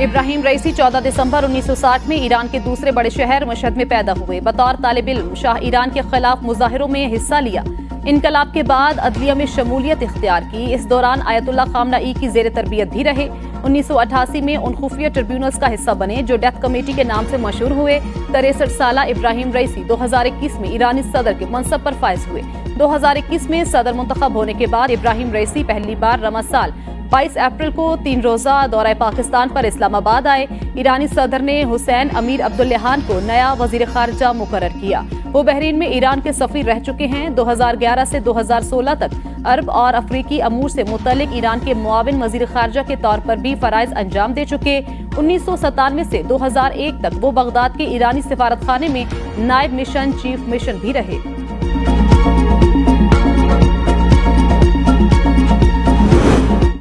इब्राहिम रईसी 14 दिसंबर 1960 में ईरान के दूसरे बड़े शहर मशहद में पैदा हुए। बतौर तालिब इल्म शाह ईरान के खिलाफ मुजाहिरों में हिस्सा लिया। इनकलाब के बाद अदलिया में शमूलियत इख्तियार की। इस दौरान आयतुल्लाह खामनाई की जेर तरबियत भी रहे। 1988 में उन खुफिया ट्रिब्यूनल्स का हिस्सा बने जो डेथ कमेटी के नाम से मशहूर हुए। 63 साला इब्राहिम रईसी 2021 में ईरानी सदर के मनसब पर फायज हुए। 2021 में सदर मुंतखब होने के बाद इब्राहिम रईसी पहली बार रमज़ान 22 अप्रैल को 3 रोजा दौरा पाकिस्तान पर इस्लामाबाद आए। ईरानी सदर ने हुसैन अमीर अब्दुल्लाहान को नया वजीर खारजा मुकर्रर किया। वो बहरीन में ईरान के सफीर रह चुके हैं। 2011 से 2016 तक अरब और अफ्रीकी अमूर से मुतल्लिक ईरान के मुआविन वजीर खारजा के तौर पर भी फराइज अंजाम दे चुके। 1997 से 2001 तक वो बगदाद के ईरानी सिफारत खाने में नायब मिशन चीफ मिशन भी रहे।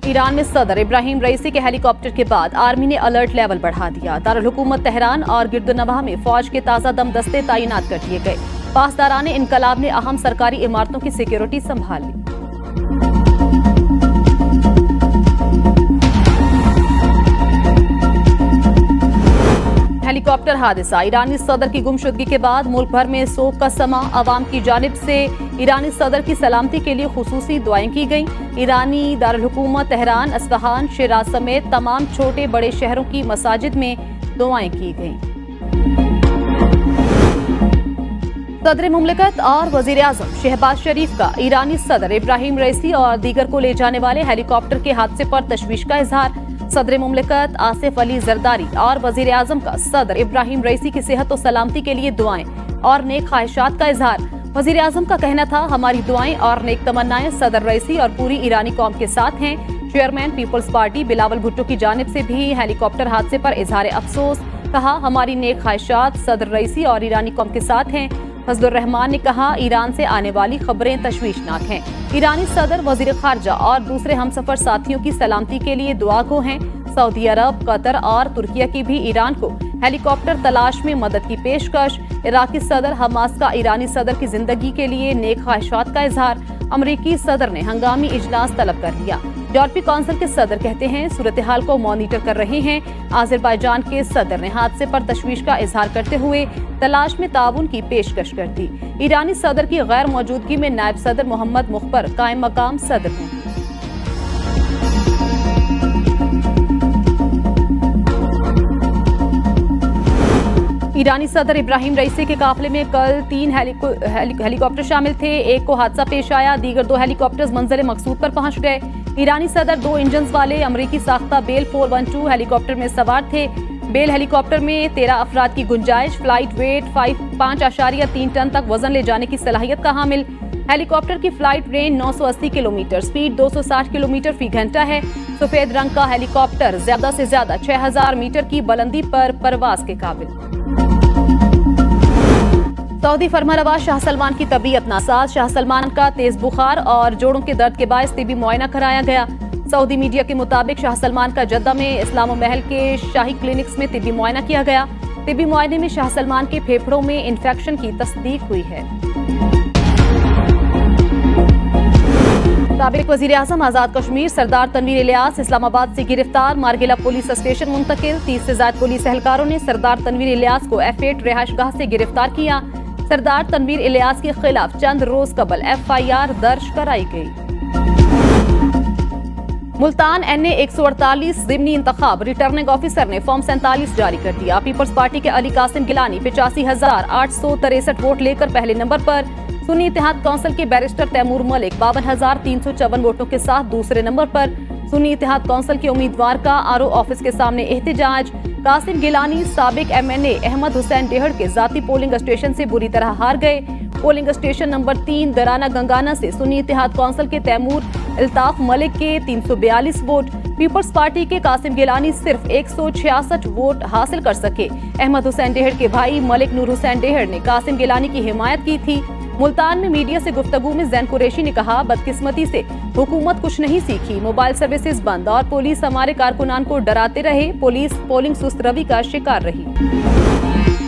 ईरान में सदर इब्राहिम रईसी के हेलीकॉप्टर के बाद आर्मी ने अलर्ट लेवल बढ़ा दिया। दारुल हुकूमत तेहरान और गिरदुनवाह में फौज के ताज़ा दम दस्ते तैनात कर दिए गए। पासदारान इनकलाब ने अहम सरकारी इमारतों की सिक्योरिटी संभाल ली। हेलीकॉप्टर हादसा। ईरानी सदर की गुमशुदगी के बाद मुल्क भर में सोग का समा। अवाम की जानिब से ईरानी सदर की सलामती के लिए खुसूसी दुआएं की गईं। ईरानी दारुल हुकूमत तेहरान, अस्फहान, शिराज समेत तमाम छोटे बड़े शहरों की मसाजिद में दुआएं की गईं। सदर मुमलिकत और वजीर आजम शहबाज शरीफ का ईरानी सदर इब्राहिम रईसी और दीगर को ले जाने वाले हेलीकॉप्टर के हादसे पर तशवीश का इजहार। सदर मुमलिकत आसिफ अली जरदारी और वजीर आजम का सदर इब्राहिम रईसी की सेहत और सलामती के लिए दुआएं और नेक ख्वाहिशात का इजहार। वजीर आजम का कहना था, हमारी दुआएं और नेक तमन्नाएं सदर रईसी और पूरी ईरानी कौम के साथ हैं। चेयरमैन पीपल्स पार्टी बिलावल भुट्टो की जानिब से भी हेलीकॉप्टर हादसे पर इजहार अफसोस। कहा, हमारी नेक ख्वाहिशात सदर रईसी और ईरानी कौम के साथ हैं। फजलुर रहमान ने कहा, ईरान से आने वाली खबरें तशवीशनाक हैं। ईरानी सदर, वजीर खारजा और दूसरे हमसफर साथियों की सलामती के लिए दुआ गो हैं। सऊदी अरब, कतर और तुर्किया की भी ईरान को हेलीकॉप्टर तलाश में मदद की पेशकश। इराकी सदर हमास का ईरानी सदर की जिंदगी के लिए नेक ख्वाहिशात का इजहार। अमरीकी सदर ने हंगामी इजलास तलब कर लिया। यूरोपीय काउंसिल के सदर कहते हैं, सूरत हाल को मॉनिटर कर रहे हैं। आज़रबाईजान के सदर ने हादसे पर तशवीश का इजहार करते हुए तलाश में ताउन की पेशकश कर दी। ईरानी सदर की गैर मौजूदगी में नायब सदर मोहम्मद मुखबर कायम मकाम सदर हैं। ईरानी सदर इब्राहिम रईसी के काफिले में कल 3 हेलीकॉप्टर शामिल थे। एक को हादसा पेश आया, दीगर 2 हेलीकॉप्टर्स मंजिल मकसूद पर पहुंच गए। ईरानी सदर 2 इंजन वाले अमरीकी साख्ता बेल 412 हेलीकॉप्टर में सवार थे। बेल हेलीकॉप्टर में 13 अफराद की गुंजाइश, फ्लाइट वेट 5.3 टन तक वजन ले जाने की सलाहियत का हामिल। हेलीकॉप्टर की flight range 980 kilometre, speed 260 kilometre फी घंटा है। सफेद रंग का हेलीकॉप्टर ज्यादा से ज्यादा 6000 मीटर की बुलंदी पर परवाज के काबिल। सऊदी फरमानरवा शाह सलमान की तबीयत नासाज। शाह सलमान का तेज बुखार और जोड़ों के दर्द के बायस तिबी मुआयना कराया गया। सऊदी मीडिया के मुताबिक शाह सलमान का जद्दा में इस्लाम महल के शाही क्लिनिक्स में तिबी मुआयना किया गया। तिबी मुआयने में शाह सलमान के फेफड़ों में इन्फेक्शन की तस्दीक हुई है। साबिक वजीर आजम आजाद कश्मीर सरदार तनवीर इलियास इस्लामाबाद से गिरफ्तार। मारगिला पुलिस स्टेशन मुंतकिल। 30 से ज्यादा पुलिस एहलकारों ने सरदार तनवीर इलियास को F8 रिहाइशगाह से गिरफ्तार किया। सरदार तनवीर इलियास के खिलाफ चंद रोज कबल FIR दर्ज कराई गई। मुल्तान NA 148 ज़िमनी इंतखाब। रिटर्निंग ऑफिसर ने फॉर्म 47 जारी कर दिया। पीपल्स पार्टी के अली कासिम गिलानी 85,863 वोट लेकर पहले नंबर पर। सुन्नी इत्तेहाद काउंसिल के बैरिस्टर तैमूर मलिक 52,354 वोटों के साथ दूसरे नंबर पर। सुन्नी इत्तेहाद काउंसिल के उम्मीदवार का RO ऑफिस के सामने एहतजाज। कासिम गिलानी साबिक MNA अहमद हुसैन डेहड़ के जाती पोलिंग स्टेशन से बुरी तरह हार गए। पोलिंग स्टेशन नंबर 3 दराना गंगाना से सुन्नी इत्तेहाद काउंसिल के तैमूर अल्ताफ मलिक के 342 वोट। पीपल्स पार्टी के कासिम गिलानी सिर्फ 166 वोट हासिल कर सके। अहमद हुसैन डेहड़ के भाई मलिक नूर हुसैन डेहड़ ने कासिम गिलानी की हिमायत की थी। मुल्तान में मीडिया से गुफ्तगू में जैन कुरैशी ने कहा, बदकिस्मती से हुकूमत कुछ नहीं सीखी। मोबाइल सर्विसेज बंद और पुलिस हमारे कारकुनान को डराते रहे। पुलिस पोलिंग सुस्त रवि का शिकार रही।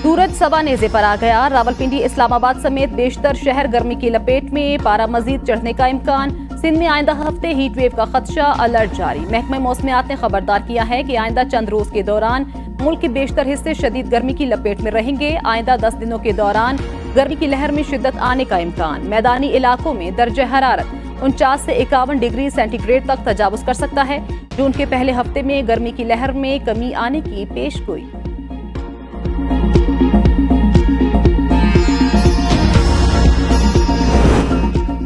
सूरज सवा नेज़े पर आ गया। रावलपिंडी, इस्लामाबाद समेत बेशतर शहर गर्मी की लपेट में। पारा मजीद चढ़ने का इम्कान। सिंध में आइंदा हफ्ते हीट वेव का खदशा, अलर्ट जारी। महकमा मौसमियात ने खबरदार किया है कि आइंदा चंद रोज के दौरान मुल्क के बेशतर हिस्से शदीद गर्मी की लपेट में रहेंगे। आइंदा 10 दिनों के दौरान गर्मी की लहर में शिद्दत आने का इम्कान। मैदानी इलाकों में दर्जे हरारत 49 से 51 डिग्री सेंटीग्रेड तक तजावुज कर सकता है। जून के पहले हफ्ते में गर्मी की लहर में कमी आने की पेशगोई।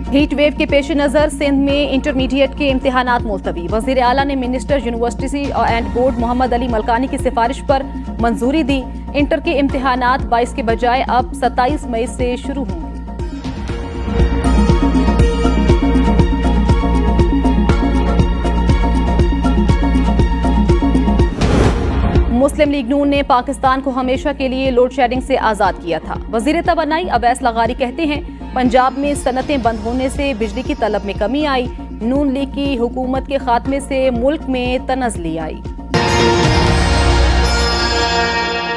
हीट वेव के पेश नजर सिंध में इंटरमीडिएट के इम्तिहानात मुलतवी। वजीर आला ने minister university and board Mohammad Ali Malkani की सिफारिश पर मंजूरी दी। इंटर के इम्तिहानात 22 के बजाय अब 27 मई से शुरू होंगे। मुस्लिम लीग नून ने पाकिस्तान को हमेशा के लिए लोड शेडिंग से आजाद किया था। वजीर तवन्नाई अवैस लगारी कहते हैं पंजाब में सनतें बंद होने से बिजली की तलब में कमी आई। नून लीग की हुकूमत के खात्मे से मुल्क में तनज़ली आई।